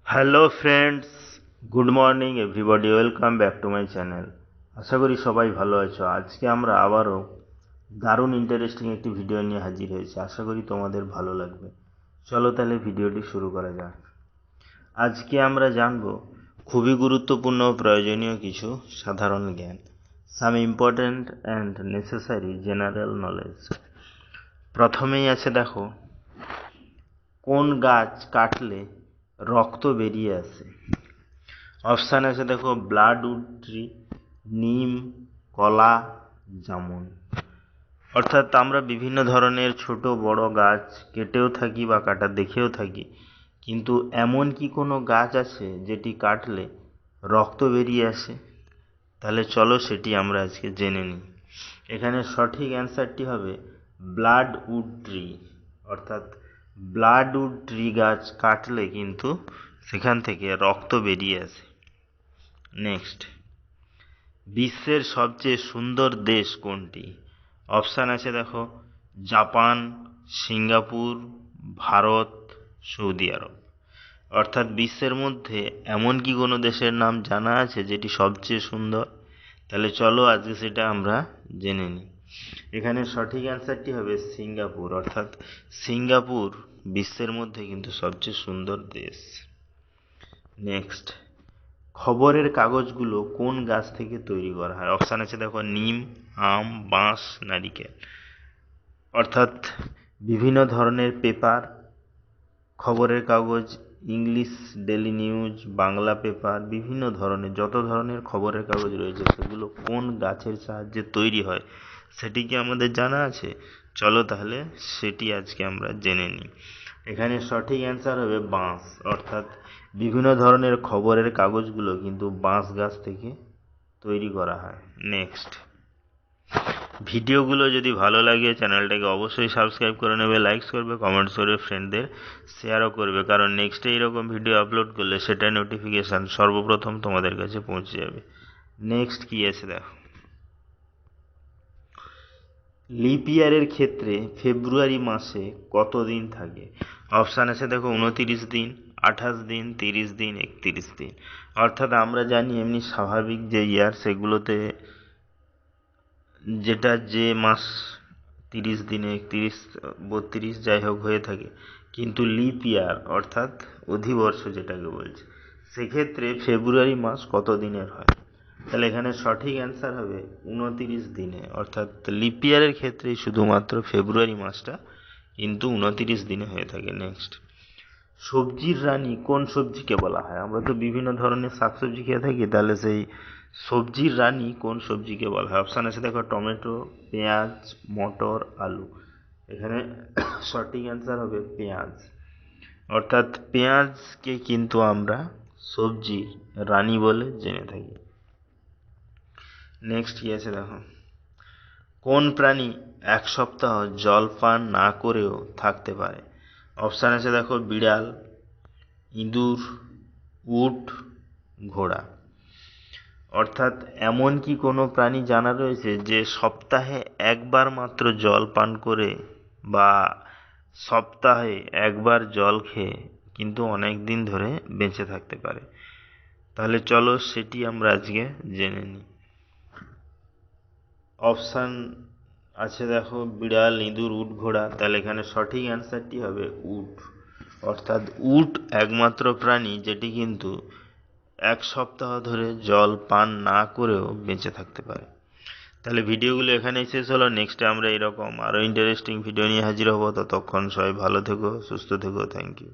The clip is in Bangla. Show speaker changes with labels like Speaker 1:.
Speaker 1: Hello friends, good morning everybody, welcome back to my channel. আশা করি সবাই ভালো আছো। আজকে আমরা আবারও দারুণ ইন্টারেস্টিং একটি ভিডিও নিয়ে হাজির হয়েছি। আশা করি তোমাদের ভালো লাগবে। চলো তাহলে ভিডিওটি শুরু করা যাক। আজকে আমরা জানব খুবই গুরুত্বপূর্ণ ও প্রয়োজনীয় কিছু সাধারণ জ্ঞান, some important and necessary general knowledge. প্রথমেই আছে দেখো, কোন গাছ কাটলে রক্ত বেরিয়ে আসে? অপশান আছে দেখো, ব্লাডউড ট্রি, নিম, কলা, জামুন। অর্থাৎ আমরা বিভিন্ন ধরনের ছোট বড় গাছ কেটেও থাকি বা কাটা দেখেও থাকি, কিন্তু এমন কি কোনো গাছ আছে যেটি কাটলে রক্ত বেরিয়ে আসে? তাহলে চলো সেটি আমরা আজকে জেনে নিই। এখানে সঠিক অ্যান্সারটি হবে ব্লাডউড ট্রি। অর্থাৎ ব্লাডউড ট্রি গাছ কাটলে কিন্তু সেখান থেকে রক্ত বেরিয়ে আসে। নেক্সট, বিশ্বের সবচেয়ে সুন্দর দেশ কোনটি? অপশান আছে দেখো, জাপান, সিঙ্গাপুর, ভারত, সৌদি আরব। অর্থাৎ বিশ্বের মধ্যে এমন কি কোনো দেশের নাম জানা আছে যেটি সবচেয়ে সুন্দর? তাহলে চলো আজকে সেটা আমরা জেনে নিই। এখানে সঠিক অ্যান্সারটি হবে সিঙ্গাপুর। অর্থাৎ সিঙ্গাপুর বিশ্বের মধ্যে কিন্তু সবচেয়ে সুন্দর দেশ। নেক্সট, খবরের কাগজগুলো কোন গাছ থেকে তৈরি করা হয়? অপশান আছে দেখো, নিম, আম, বাঁশ, নারিকেল। অর্থাৎ বিভিন্ন ধরনের পেপার, খবরের কাগজ, English daily news, Bangla paper, বিভিন্ন ধরনের যত ধরনের খবরের কাগজ রয়েছে সেগুলো কোন গাছের সাহায্যে তৈরি হয় সেটি কি আমাদের জানা আছে? চলো তাহলে সেটি আজকে আমরা জেনে নিই। এখানে সঠিক অ্যান্সার হবে বাঁশ। অর্থাৎ বিভিন্ন ধরনের খবরের কাগজগুলো কিন্তু বাঁশ গাছ থেকে তৈরি করা হয়। নেক্সট, ভিডিওগুলো যদি ভালো লাগে চ্যানেলটাকে অবশ্যই সাবস্ক্রাইব করে নেবে, লাইকস করবে, কমেন্টস করবে, ফ্রেন্ডদের শেয়ারও করবে, কারণ নেক্সটে এইরকম ভিডিও আপলোড করলে সেটার নোটিফিকেশান সর্বপ্রথম তোমাদের কাছে পৌঁছে যাবে। নেক্সট কি আছে দেখো, লিপ ইয়ারের ক্ষেত্রে ফেব্রুয়ারি মাসে কত দিন থাকে? অপশান আছে দেখো, 29 দিন, 28 দিন, 30 দিন, 31 দিন। অর্থাৎ আমরা জানি এমনি স্বাভাবিক যে ইয়ার সেগুলোতে যেটা যে মাস 30 দিনে 31, 32 যাই হোক হয়ে থাকে, কিন্তু লিপ ইয়ার অর্থাৎ অধিবর্ষ যেটাকে বলছে সেক্ষেত্রে ফেব্রুয়ারি মাস কত দিনের হয়? তাহলে এখানে সঠিক অ্যান্সার হবে 29 দিনে। অর্থাৎ লিপ ইয়ারের ক্ষেত্রেই শুধুমাত্র ফেব্রুয়ারি মাসটা কিন্তু 29 দিনে হয়ে থাকে। নেক্সট, সবজির রানী কোন সবজিকে বলা হয়? আমরা তো বিভিন্ন ধরনের শাকসবজি খেয়ে থাকি, তাহলে সেই সবজির রানী কোন সবজিকে বলা হয়? অপশান আছে দেখো, টমেটো, পেঁয়াজ, মটর, আলু। এখানে সঠিক অ্যান্সার হবে পেঁয়াজ। অর্থাৎ পেঁয়াজকে কিন্তু আমরা সবজির রানী বলে জেনে থাকি। নেক্সট কি আছে দেখো, কোন প্রাণী 1 সপ্তাহ জল পান না করেও থাকতে পারে? অপশান আছে দেখো, বিড়াল, ইঁদুর, উট, ঘোড়া। অর্থাৎ এমন কি কোনো প্রাণী জানা রয়েছে যে সপ্তাহে একবার মাত্র জল পান করে বা সপ্তাহে একবার জল খেয়ে কিন্তু অনেক দিন ধরে বেঁচে থাকতে পারে? তাহলে চলো সেটি আমরা আজকে জেনে নিই। অপশান আছে দেখো, বিড়াল, ইঁদুর, উট, ঘোড়া। তাহলে এখানে সঠিক অ্যান্সারটি হবে উট। অর্থাৎ উট একমাত্র প্রাণী যেটি কিন্তু 1 সপ্তাহ ধরে জল পান না করেও বেঁচে থাকতে পারে। তাহলে ভিডিওগুলো এখানেই শেষ হলো। নেক্সটে আমরা এরকম আরও ইন্টারেস্টিং ভিডিও নিয়ে হাজির হব। ততক্ষণ সবাই ভালো থেকো, সুস্থ থেকো। Thank you.